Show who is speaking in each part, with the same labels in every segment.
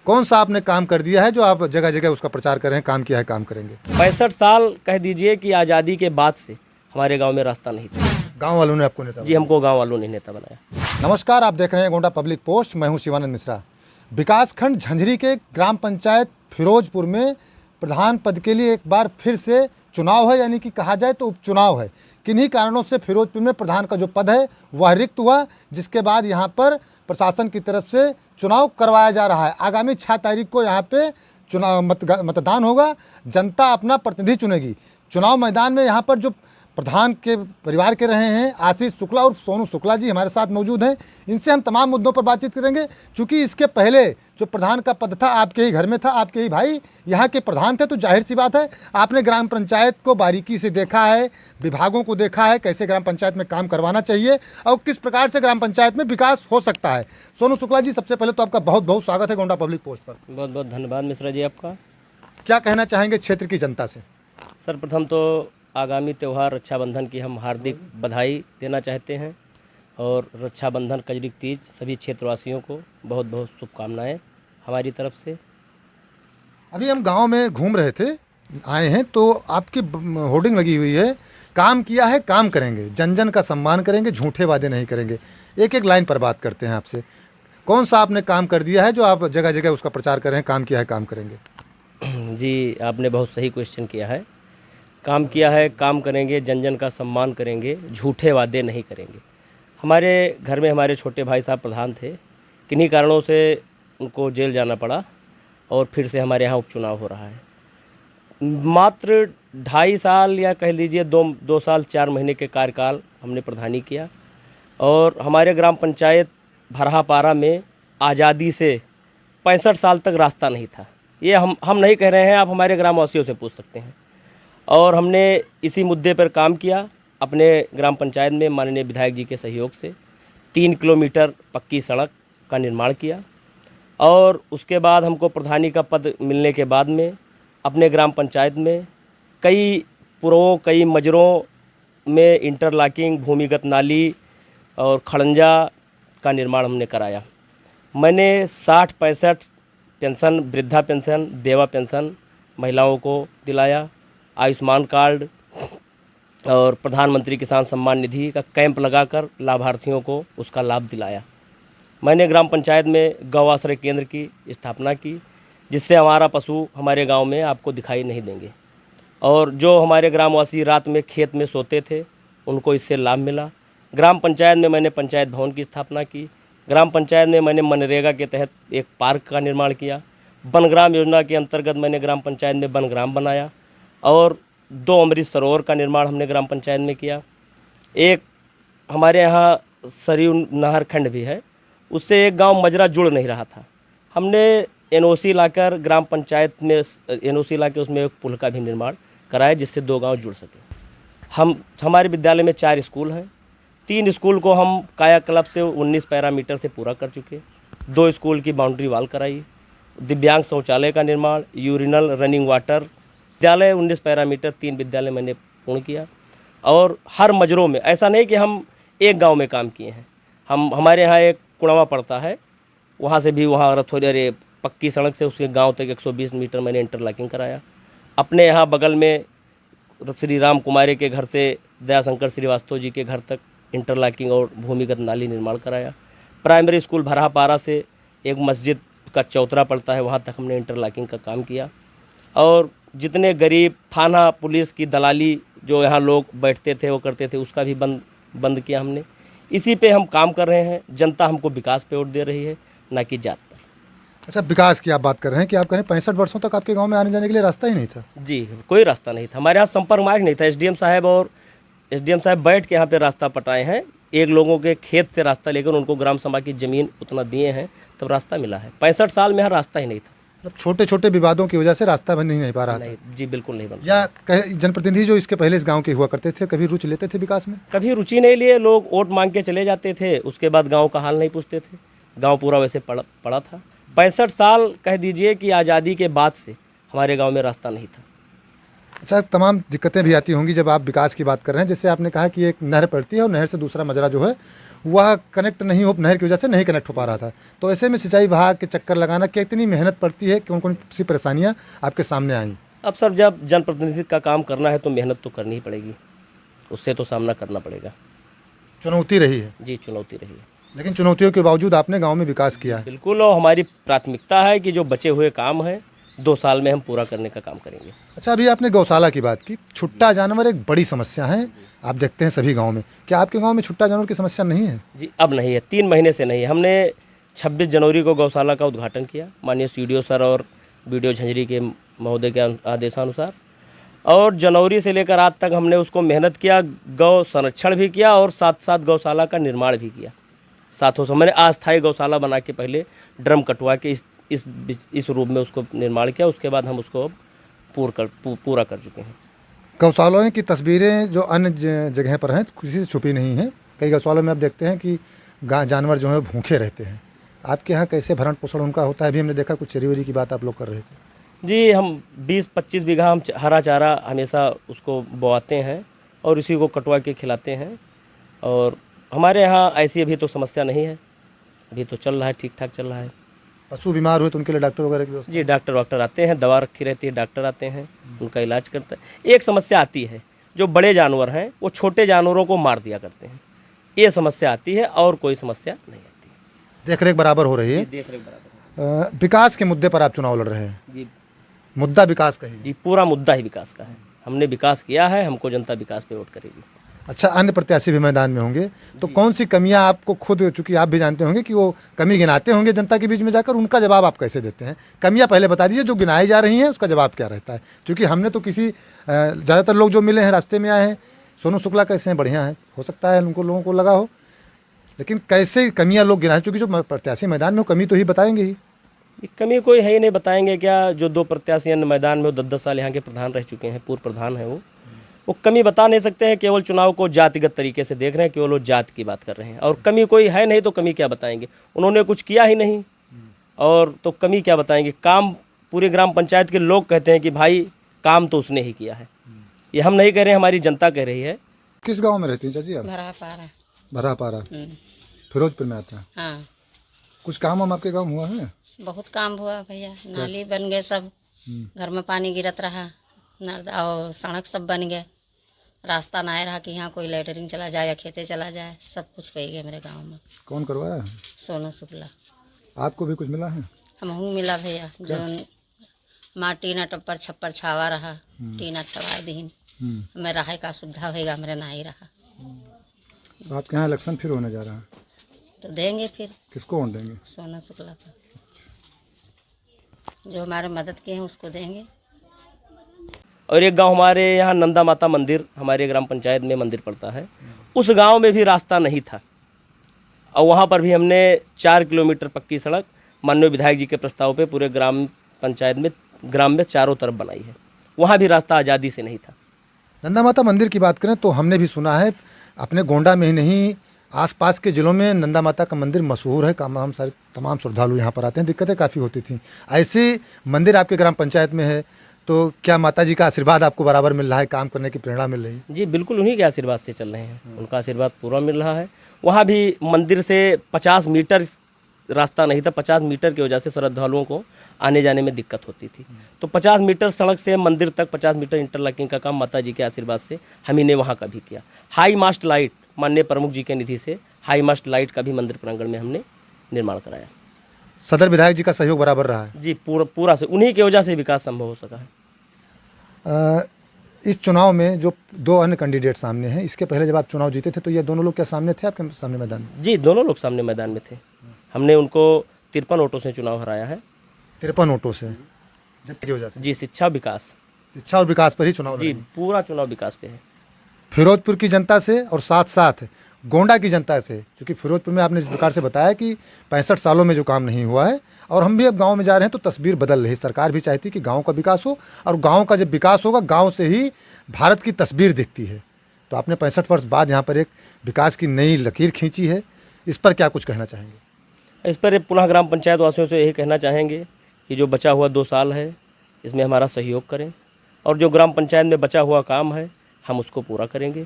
Speaker 1: कौन सा आपने काम कर दिया है जो आप जगह जगह उसका प्रचार कर रहे हैं, काम किया है, काम करेंगे?
Speaker 2: 65 साल कह दीजिए कि आज़ादी के बाद से हमारे गांव में रास्ता नहीं था।
Speaker 1: गांव वालों ने आपको नेता
Speaker 2: जी, हमको गांव वालों ने नेता बनाया।
Speaker 1: नमस्कार, आप देख रहे हैं गोंडा पब्लिक पोस्ट। मैं हूं शिवानंद मिश्रा। विकासखंड झंझरी के ग्राम पंचायत फिरोजपुर में प्रधान पद के लिए एक बार फिर से चुनाव है, यानी कि कहा जाए तो उपचुनाव है। किन्हीं कारणों से फिरोजपुर में प्रधान का जो पद है वह रिक्त हुआ, जिसके बाद यहाँ पर प्रशासन की तरफ से चुनाव करवाया जा रहा है। आगामी 6 तारीख को यहाँ पे चुनाव मतदान होगा। जनता अपना प्रतिनिधि चुनेगी। चुनाव मैदान में यहाँ पर जो प्रधान के परिवार के रहे हैं आशीष शुक्ला और सोनू शुक्ला जी हमारे साथ मौजूद हैं। इनसे हम तमाम मुद्दों पर बातचीत करेंगे, क्योंकि इसके पहले जो प्रधान का पद था आपके ही घर में था, आपके ही भाई यहाँ के प्रधान थे। तो जाहिर सी बात है आपने ग्राम पंचायत को बारीकी से देखा है, विभागों को देखा है, कैसे ग्राम पंचायत में काम करवाना चाहिए और किस प्रकार से ग्राम पंचायत में विकास हो सकता है। सोनू शुक्ला जी, सबसे पहले तो आपका बहुत बहुत स्वागत है गोंडा पब्लिक पोस्ट पर।
Speaker 2: बहुत बहुत धन्यवाद मिश्रा जी आपका।
Speaker 1: क्या कहना चाहेंगे क्षेत्र की जनता से?
Speaker 2: सर्वप्रथम तो आगामी त्यौहार रक्षाबंधन की हम हार्दिक बधाई देना चाहते हैं और रक्षाबंधन कजरी तीज सभी क्षेत्रवासियों को बहुत बहुत शुभकामनाएं हमारी तरफ से।
Speaker 1: अभी हम गांव में घूम रहे थे, आए हैं तो आपकी होर्डिंग लगी हुई है, काम किया है, काम करेंगे, जन जन का सम्मान करेंगे, झूठे वादे नहीं करेंगे। एक एक लाइन पर बात करते हैं आपसे। कौन सा आपने काम कर दिया है जो आप जगह जगह उसका प्रचार कर रहे हैं, काम किया है, काम करेंगे?
Speaker 2: जी, आपने बहुत सही क्वेश्चन किया है। काम किया है, काम करेंगे, जन जन का सम्मान करेंगे, झूठे वादे नहीं करेंगे। हमारे घर में हमारे छोटे भाई साहब प्रधान थे, किन्हीं कारणों से उनको जेल जाना पड़ा और फिर से हमारे यहाँ उपचुनाव हो रहा है। मात्र 2.5 साल या कह लीजिए 2 साल 4 महीने के कार्यकाल हमने प्रधानी किया और हमारे ग्राम पंचायत भरहापारा में आज़ादी से 65 साल तक रास्ता नहीं था। ये हम नहीं कह रहे हैं, आप हमारे ग्रामवासियों से पूछ सकते हैं। और हमने इसी मुद्दे पर काम किया। अपने ग्राम पंचायत में माननीय विधायक जी के सहयोग से 3 किलोमीटर पक्की सड़क का निर्माण किया और उसके बाद हमको प्रधानी का पद मिलने के बाद में अपने ग्राम पंचायत में कई पुरों, कई मजरों में इंटरलॉकिंग, भूमिगत नाली और खड़ंजा का निर्माण हमने कराया। मैंने 60-65 पेंशन, वृद्धा पेंशन, बेवा पेंशन महिलाओं को दिलाया। आयुष्मान कार्ड और प्रधानमंत्री किसान सम्मान निधि का कैंप लगाकर लाभार्थियों को उसका लाभ दिलाया। मैंने ग्राम पंचायत में गौ आश्रय केंद्र की स्थापना की, जिससे हमारा पशु हमारे गांव में आपको दिखाई नहीं देंगे और जो हमारे ग्रामवासी रात में खेत में सोते थे उनको इससे लाभ मिला। ग्राम पंचायत में मैंने पंचायत भवन की स्थापना की। ग्राम पंचायत में मैंने मनरेगा के तहत एक पार्क का निर्माण किया। वनग्राम योजना के अंतर्गत मैंने ग्राम पंचायत में वनग्राम बनाया और 2 अमृत सरोवर का निर्माण हमने ग्राम पंचायत में किया। एक हमारे यहाँ सरयू नहर खंड भी है, उससे एक गांव मजरा जुड़ नहीं रहा था। हमने एनओसी लाकर ग्राम पंचायत में एनओसी लाकर उसमें एक पुल का भी निर्माण कराया, जिससे 2 गांव जुड़ सके। हमारे विद्यालय में 4 स्कूल हैं। 3 स्कूल को हम कायाकल्प से 19 पैरामीटर से पूरा कर चुके। 2 स्कूल की बाउंड्री वाल कराई। दिव्यांग शौचालय का निर्माण, यूरिनल, रनिंग वाटर विद्यालय 19 पैरामीटर 3 विद्यालय मैंने पूर्ण किया। और हर मजरों में, ऐसा नहीं कि हम एक गांव में काम किए हैं। हमारे यहाँ एक कुड़वा पड़ता है, वहाँ से भी वहाँ रथोरी पक्की सड़क से उसके गांव तक 120 मीटर मैंने इंटरलॉकिंग कराया। अपने यहाँ बगल में श्री राम कुमारी के घर से दयाशंकर श्रीवास्तव जी के घर तक इंटरलॉकिंग और भूमिगत नाली निर्माण कराया। प्राइमरी स्कूल भरहापारा से एक मस्जिद का चौतरा पड़ता है, वहाँ तक हमने इंटरलॉकिंग का काम किया। और जितने गरीब थाना पुलिस की दलाली जो यहाँ लोग बैठते थे वो करते थे, उसका भी बंद किया हमने। इसी पे हम काम कर रहे हैं। जनता हमको विकास पे वोट दे रही है, ना कि जात पर।
Speaker 1: अच्छा, विकास की आप बात कर रहे हैं कि आप कह रहे हैं 65 वर्षों तक आपके गांव में आने जाने के लिए रास्ता ही नहीं था?
Speaker 2: जी, कोई रास्ता नहीं था। हमारे यहाँ संपर्क मार्ग नहीं था। एसडीएम साहब बैठ के यहाँ पे रास्ता पटाए हैं। एक लोगों के खेत से रास्ता लेकर उनको ग्राम सभा की ज़मीन उतना दिए हैं, तब रास्ता मिला है। 65 साल में यहाँ रास्ता ही नहीं था।
Speaker 1: मतलब छोटे छोटे विवादों की वजह से रास्ता बन नहीं पा रहा था?
Speaker 2: नहीं जी, बिल्कुल नहीं बन।
Speaker 1: या जनप्रतिनिधि जो इसके पहले इस गांव के हुआ करते थे, कभी रुचि लेते थे विकास में?
Speaker 2: कभी रुचि नहीं लिए। लोग वोट मांग के चले जाते थे, उसके बाद गांव का हाल नहीं पूछते थे। गांव पूरा वैसे पड़ा था। 65 साल कह दीजिए कि आज़ादी के बाद से हमारे गांव में रास्ता नहीं था।
Speaker 1: अच्छा, तमाम दिक्कतें भी आती होंगी जब आप विकास की बात कर रहे हैं। जैसे आपने कहा कि एक नहर पड़ती है और नहर से दूसरा मजरा जो है वह कनेक्ट नहीं हो, नहर की वजह से नहीं कनेक्ट हो पा रहा था। तो ऐसे में सिंचाई विभाग के चक्कर लगाना कितनी मेहनत पड़ती है, कौन कौन सी परेशानियाँ आपके सामने आई?
Speaker 2: अब सर जब जनप्रतिनिधि का काम करना है तो मेहनत तो करनी ही पड़ेगी, उससे तो सामना करना पड़ेगा।
Speaker 1: चुनौती रही है,
Speaker 2: जी चुनौती रही है
Speaker 1: लेकिन चुनौतियों के बावजूद आपने गाँव में विकास किया है।
Speaker 2: बिल्कुल, और हमारी प्राथमिकता है कि जो बचे हुए काम हैं 2 साल में हम पूरा करने का काम करेंगे।
Speaker 1: अच्छा, अभी आपने गौशाला की बात की। छुट्टा जानवर एक बड़ी समस्या है, आप देखते हैं सभी गाँव में। क्या आपके गाँव में छुट्टा जानवर की समस्या नहीं है?
Speaker 2: जी अब नहीं है, 3 महीने से नहीं है। हमने 26 जनवरी को गौशाला का उद्घाटन किया माननीय सीडीओ सर और बीडीओ झंझरी के महोदय के आदेशानुसार, और जनवरी से लेकर आज तक हमने उसको मेहनत किया, गौ संरक्षण भी किया और साथ साथ गौशाला का निर्माण भी किया। साथों साथ मैंने अस्थायी गौशाला बना के पहले ड्रम कटवा के इस रूप में उसको निर्माण किया। उसके बाद हम उसको अब पूरा कर चुके हैं।
Speaker 1: गौशालाओं की तस्वीरें जो अन्य जगह पर हैं किसी से छुपी नहीं हैं। कई गौशालों में आप देखते हैं कि जानवर जो है भूखे रहते हैं। आपके यहाँ कैसे भरण पोषण उनका होता है? अभी हमने देखा कुछ चरी वरी की बात आप लोग कर रहे थे।
Speaker 2: जी हम 20-25 बीघा हम हरा चारा हमेशा उसको बोआते हैं और इसी को कटवा के खिलाते हैं। और हमारे यहाँ ऐसी अभी तो समस्या नहीं है, अभी तो चल रहा है, ठीक ठाक चल रहा है।
Speaker 1: पशु बीमार हुए तो उनके लिए डॉक्टर वगैरह की व्यवस्था?
Speaker 2: जी डॉक्टर आते हैं, दवा रखी रहती है, डॉक्टर आते हैं, उनका इलाज करते हैं। एक समस्या आती है, जो बड़े जानवर हैं वो छोटे जानवरों को मार दिया करते हैं, ये समस्या आती है, और कोई समस्या नहीं आती।
Speaker 1: देख रेख बराबर हो रही है।
Speaker 2: देख रेख बराबर।
Speaker 1: विकास के मुद्दे पर आप चुनाव लड़ रहे हैं।
Speaker 2: जी
Speaker 1: मुद्दा विकास का ही।
Speaker 2: जी पूरा मुद्दा ही विकास का है। हमने विकास किया है, हमको जनता विकास पे वोट करेगी।
Speaker 1: अच्छा, अन्य प्रत्याशी भी मैदान में होंगे, तो कौन सी कमियां आपको खुद, चूंकि आप भी जानते होंगे कि वो कमी गिनाते होंगे जनता के बीच में जाकर, उनका जवाब आप कैसे देते हैं? कमियां पहले बता दीजिए जो गिनाई जा रही हैं, उसका जवाब क्या रहता है? क्योंकि हमने तो ज़्यादातर लोग जो मिले हैं रास्ते में आए हैं, सोनू शुक्ला कैसे हैं, बढ़िया हैं, हो सकता है उनको लोगों को लगा हो, लेकिन कैसे कमियाँ लोग गिनाएं? चूँकि जो प्रत्याशी मैदान में हो कमी तो ही बताएंगे ही।
Speaker 2: कमी कोई है ही नहीं, बताएंगे क्या? जो 2 प्रत्याशी अन्य मैदान में 10-10 साल यहाँ के प्रधान रह चुके हैं, पूर्व प्रधान हैं, वो कमी बता नहीं सकते हैं। केवल चुनाव को जातिगत तरीके से देख रहे हैं, केवल वो जात की बात कर रहे हैं, और कमी कोई है नहीं तो कमी क्या बताएंगे? उन्होंने कुछ किया ही नहीं, और तो कमी क्या बताएंगे? काम पूरे ग्राम पंचायत के लोग कहते हैं कि भाई काम तो उसने ही किया है। ये हम नहीं कह रहे हैं, हमारी जनता कह रही है।
Speaker 1: किस गाँव में रहती हैं चाची आप? भरापारा फिरोजपुर में आता है।
Speaker 3: हाँ,
Speaker 1: कुछ काम हम आपके गाँव में हुआ है?
Speaker 3: बहुत काम हुआ भैया, नाली बन गए सब, घर में पानी गिरत रहा, और सड़क सब बन गए, रास्ता ना रहा कि यहाँ कोई लेटरिन चला जाए या खेते चला जाए, सब कुछ हो गया मेरे गांव में।
Speaker 1: कौन करवाया?
Speaker 3: सोनू शुक्ला।
Speaker 1: आपको भी कुछ मिला है?
Speaker 3: हमहू मिला भैया, जो माँ टीना टप्पर छप्पर छावा रहा, टीना छवा दीन, मैं रहा का सुविधा होगा, मेरे ना ही रहा।
Speaker 1: तो आपके यहाँ इलेक्शन फिर होने जा रहा है,
Speaker 3: तो देंगे फिर।
Speaker 1: किसको वोट देंगे?
Speaker 3: सोनू शुक्ला का, जो हमारे मदद किए हैं उसको देंगे।
Speaker 2: और एक गांव हमारे यहाँ नंदा माता मंदिर, हमारे ग्राम पंचायत में मंदिर पड़ता है, उस गांव में भी रास्ता नहीं था, और वहाँ पर भी हमने 4 किलोमीटर पक्की सड़क माननीय विधायक जी के प्रस्ताव पे पूरे ग्राम पंचायत में, ग्राम में चारों तरफ बनाई है। वहाँ भी रास्ता आज़ादी से नहीं था।
Speaker 1: नंदा माता मंदिर की बात करें तो हमने भी सुना है, अपने गोंडा में ही नहीं आसपास के ज़िलों में नंदा माता का मंदिर मशहूर है, तमाम श्रद्धालु यहाँ पर आते हैं, दिक्कतें काफ़ी होती थी। ऐसे मंदिर आपके ग्राम पंचायत में है, तो क्या माता जी का आशीर्वाद आपको बराबर मिल रहा है, काम करने की प्रेरणा मिल रही है?
Speaker 2: जी बिल्कुल, उन्हीं के आशीर्वाद से चल रहे हैं, उनका आशीर्वाद पूरा मिल रहा है। वहाँ भी मंदिर से 50 मीटर रास्ता नहीं था, 50 मीटर की वजह से श्रद्धालुओं को आने जाने में दिक्कत होती थी। तो 50 मीटर सड़क से मंदिर तक 50 मीटर इंटरलॉकिंग का काम माता जी के आशीर्वाद से हम ही ने वहाँ का भी किया। हाई मास्ट लाइट माननीय प्रमुख जी के निधि से हाई मास्ट लाइट का भी मंदिर प्रांगण में हमने निर्माण कराया।
Speaker 1: सदर विधायक जी का सहयोग बराबर रहा है?
Speaker 2: जी पूरा से, उन्हीं की वजह से विकास संभव हो सका है।
Speaker 1: इस चुनाव में जो 2 अन्य कैंडिडेट सामने हैं, इसके पहले जब आप चुनाव जीते थे तो ये दोनों लोग क्या सामने थे आपके सामने मैदान में?
Speaker 2: जी दोनों लोग सामने मैदान में थे, हमने उनको 53 वोटों से चुनाव हराया है।
Speaker 1: 53 वोटों से? जबकि वजह से
Speaker 2: जी शिक्षा
Speaker 1: और विकास पर ही चुनाव
Speaker 2: जी पूरा चुनाव विकास पे है।
Speaker 1: फिरोजपुर की जनता से और साथ साथ गोंडा की जनता से, क्योंकि फिरोजपुर में आपने इस प्रकार से बताया कि 65 सालों में जो काम नहीं हुआ है, और हम भी अब गांव में जा रहे हैं तो तस्वीर बदल रही है। सरकार भी चाहती कि गांव का विकास हो, और गांव का जब विकास होगा गांव से ही भारत की तस्वीर दिखती है। तो आपने 65 वर्ष बाद यहाँ पर एक विकास की नई लकीर खींची है, इस पर क्या कुछ कहना चाहेंगे?
Speaker 2: इस पर पुनः ग्राम पंचायत वासियों से यही कहना चाहेंगे कि जो बचा हुआ 2 साल है इसमें हमारा सहयोग करें, और जो ग्राम पंचायत में बचा हुआ काम है हम उसको पूरा करेंगे।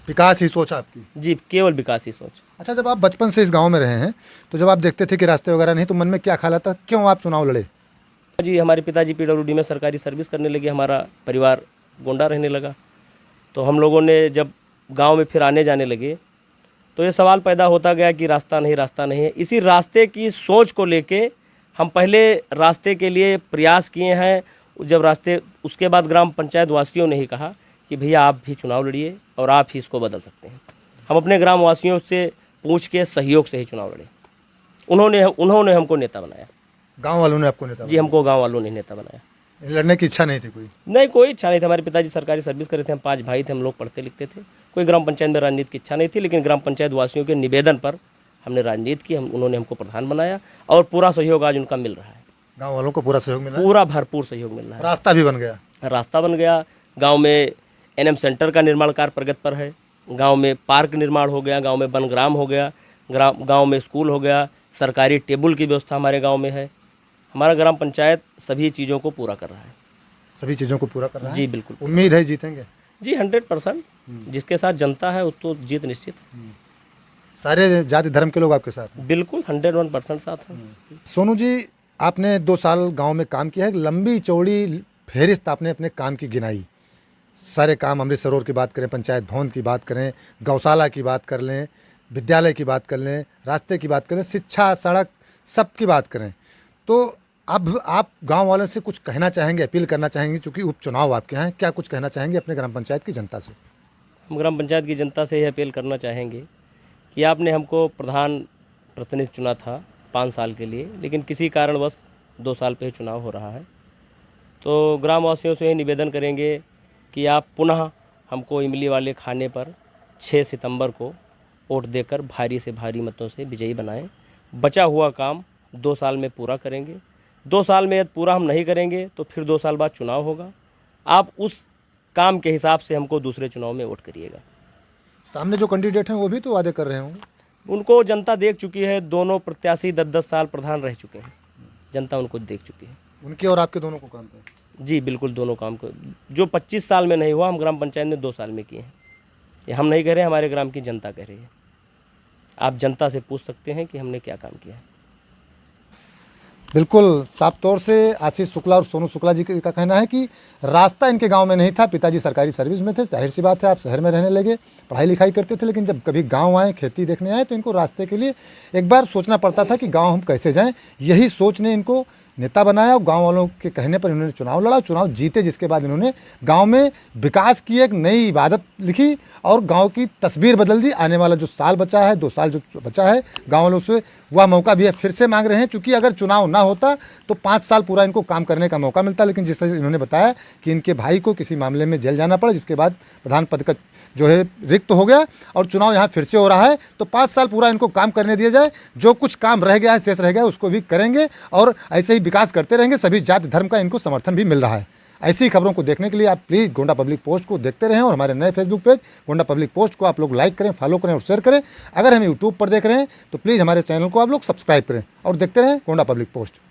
Speaker 1: विकास ही सोच आपकी।
Speaker 2: जी, केवल विकास ही सोच।
Speaker 1: अच्छा, जब आप बचपन से इस गांव में रहे हैं तो जब आप देखते थे कि रास्ते वगैरह नहीं तो मन में क्या ख्याल आता, क्यों आप चुनाव लड़े?
Speaker 2: जी, हमारे पिताजी पीडब्ल्यूडी में सरकारी सर्विस करने लगे, हमारा परिवार गोंडा रहने लगा, तो हम लोगों ने जब गांव में फिर आने जाने लगे तो ये सवाल पैदा होता गया कि रास्ता नहीं है। इसी रास्ते की सोच को लेके हम पहले रास्ते के लिए प्रयास किए हैं। जब रास्ते, उसके बाद ग्राम पंचायत वासियों ने ही कहा कि भैया आप भी चुनाव लड़िए और आप ही इसको बदल सकते हैं। हम अपने ग्राम वासियों से पूछ के सहयोग से ही चुनाव लड़े। उन्होंने हमको नेता बनाया।
Speaker 1: गांव वालों ने आपको नेता
Speaker 2: जी, हमको गांव वालों ने नेता बनाया।
Speaker 1: बनाया? लड़ने की इच्छा नहीं थी कोई?
Speaker 2: नहीं, कोई इच्छा नहीं थी। हमारे पिताजी सरकारी सर्विस कर रहे थे, हम 5 भाई थे, हम लोग पढ़ते लिखते थे। कोई ग्राम पंचायत में राजनीति की इच्छा नहीं थी, लेकिन ग्राम पंचायत वासियों के निवेदन पर हमने राजनीति की। उन्होंने हमको प्रधान बनाया और पूरा सहयोग आज उनका मिल रहा है।
Speaker 1: गांव वालों को पूरा सहयोग मिला?
Speaker 2: पूरा भरपूर सहयोग मिल रहा है।
Speaker 1: रास्ता भी बन गया?
Speaker 2: रास्ता बन गया। गांव में एनएम सेंटर का निर्माण कार्य प्रगति पर है। गांव में पार्क निर्माण हो गया, गांव में वनग्राम हो गया, गांव में स्कूल हो गया, सरकारी टेबल की व्यवस्था हमारे गांव में है। हमारा ग्राम पंचायत सभी चीज़ों को पूरा कर रहा है।
Speaker 1: सभी चीज़ों को पूरा कर रहा है?
Speaker 2: जी बिल्कुल।
Speaker 1: उम्मीद है जीतेंगे?
Speaker 2: जी 100%। जिसके साथ जनता है उसको जीत निश्चित है।
Speaker 1: सारे जाति धर्म के लोग आपके साथ हैं?
Speaker 2: बिल्कुल 101% साथ है।
Speaker 1: सोनू जी, आपने 2 साल गांव में काम किया है, लंबी चौड़ी फहरिस्त आपने अपने काम की गिनाई। सारे काम, अमृत सरोवर की बात करें, पंचायत भवन की बात करें, गौशाला की बात कर लें, विद्यालय की बात कर लें, रास्ते की बात करें, शिक्षा, सड़क, सब की बात करें, तो अब आप गांव वालों से कुछ कहना चाहेंगे, अपील करना चाहेंगे, चूँकि उपचुनाव आपके यहाँ हैं, क्या कुछ कहना चाहेंगे अपने ग्राम पंचायत की जनता से?
Speaker 2: हम ग्राम पंचायत की जनता से यह अपील करना चाहेंगे कि आपने हमको प्रधान प्रतिनिधि चुना था 5 साल के लिए, लेकिन किसी कारणवश 2 साल पे ही चुनाव हो रहा है। तो ग्रामवासियों से यही निवेदन करेंगे कि आप पुनः हमको इमली वाले खाने पर 6 सितंबर को वोट देकर भारी से भारी मतों से विजयी बनाएं। बचा हुआ काम 2 साल में पूरा करेंगे। 2 साल में यदि पूरा हम नहीं करेंगे तो फिर 2 साल बाद चुनाव होगा। आप उस काम के हिसाब से हमको दूसरे चुनाव में वोट करिएगा।
Speaker 1: सामने जो कैंडिडेट हैं वो भी तो वादे कर रहे होंगे?
Speaker 2: उनको जनता देख चुकी है। दोनों प्रत्याशी 10-10 साल प्रधान रह चुके हैं। जनता उनको देख चुकी है।
Speaker 1: उनके और आपके दोनों को काम पे?
Speaker 2: जी बिल्कुल, दोनों काम को। जो 25 साल में नहीं हुआ हम ग्राम पंचायत में 2 साल में किए हैं। ये हम नहीं कह रहे, हमारे ग्राम की जनता कह रही है। आप जनता से पूछ सकते हैं कि हमने क्या काम किया है।
Speaker 1: बिल्कुल साफ तौर से आशीष शुक्ला और सोनू शुक्ला जी का कहना है कि रास्ता इनके गांव में नहीं था। पिताजी सरकारी सर्विस में थे, जाहिर सी बात है आप शहर में रहने लगे, पढ़ाई लिखाई करते थे, लेकिन जब कभी गांव आए, खेती देखने आए, तो इनको रास्ते के लिए एक बार सोचना पड़ता था कि गांव हम कैसे जाएं। यही सोच ने इनको नेता बनाया और गांव वालों के कहने पर इन्होंने चुनाव लड़ा, चुनाव जीते, जिसके बाद इन्होंने गांव में विकास की एक नई इबादत लिखी और गांव की तस्वीर बदल दी। आने वाला जो साल बचा है, 2 साल जो बचा है, गांव वालों से वह मौका भी फिर से मांग रहे हैं, क्योंकि अगर चुनाव ना होता तो 5 साल पूरा इनको काम करने का मौका मिलता। लेकिन जिस इन्होंने बताया कि इनके भाई को किसी मामले में जेल जाना पड़ा, जिसके बाद प्रधान पद का जो है रिक्त हो गया और चुनाव यहाँ फिर से हो रहा है, तो 5 साल पूरा इनको काम करने दिया जाए। जो कुछ काम रह गया है, शेष रह गया है, उसको भी करेंगे और ऐसे ही विकास करते रहेंगे। सभी जाति धर्म का इनको समर्थन भी मिल रहा है। ऐसी खबरों को देखने के लिए आप प्लीज़ गोंडा पब्लिक पोस्ट को देखते रहें और हमारे नए Facebook page Gonda public post को आप लोग लाइक करें, फॉलो करें और शेयर करें। अगर हम यूट्यूब पर देख रहे हैं तो प्लीज़ हमारे चैनल को आप लोग सब्सक्राइब करें और देखते रहें गोंडा पब्लिक पोस्ट।